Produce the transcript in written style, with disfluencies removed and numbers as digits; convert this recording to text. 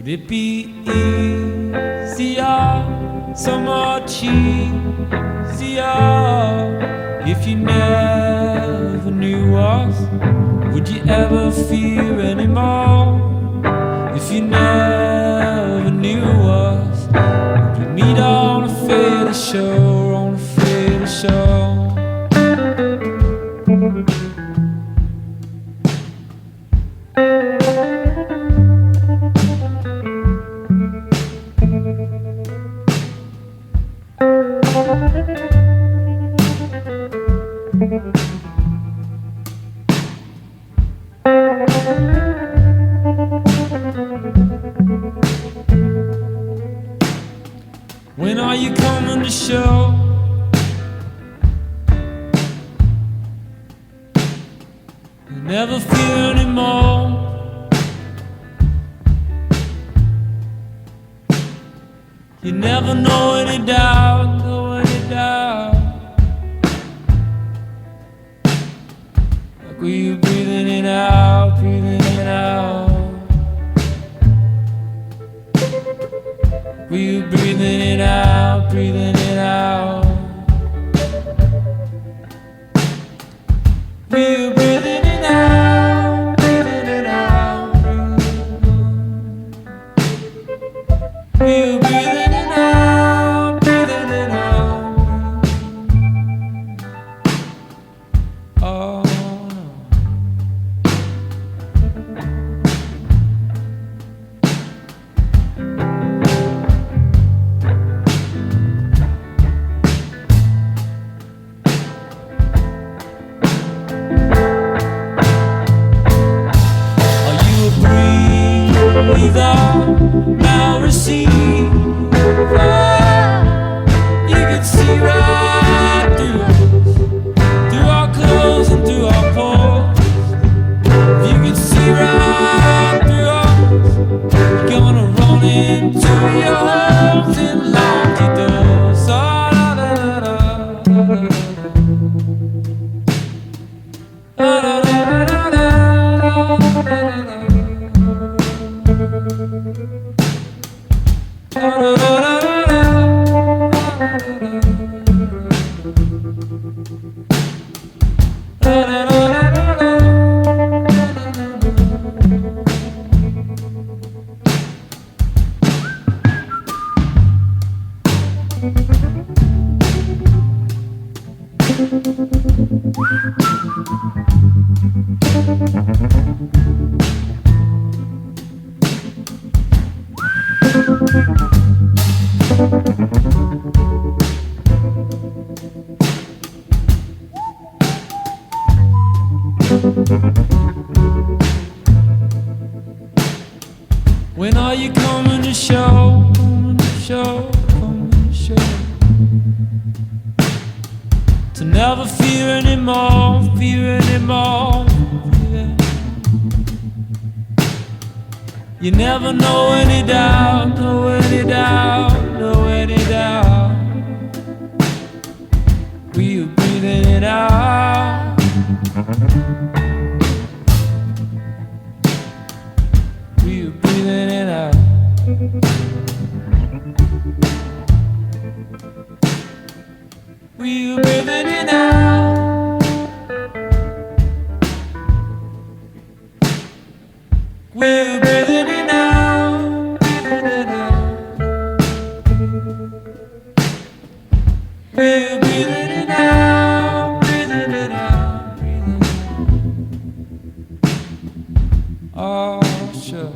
Would it be easier, so much easier, if you never knew us? Would you ever fear anymore if you never knew us? Would we meet on a fair show, on a fair show? When are you coming to show? You never fear anymore. You never know any doubt, know any doubt. Like were you breathing it out, breathing it out? Were you breathing it out, breathing it out? Were you breathing it out, breathing it out, were you breathing it out, breathing it out? Oh no. Now receive. You can see right through our clothes and through our pores. You can see right through us. You're gonna run into your homes and lock your doors. Oh, da, da, da, da. Oh, da, da, da, da, da, da. When are you coming to show? Coming to show, coming to show. To never fear anymore, fear anymore. Yeah. You never know any doubt, know any doubt, know any doubt. Were you breathing it out? Were you breathing it out? Were you breathing it out? Were you breathing it out? Breathing it out? Were you breathing it out? Breathing it out? Breathing it out? Oh, sure.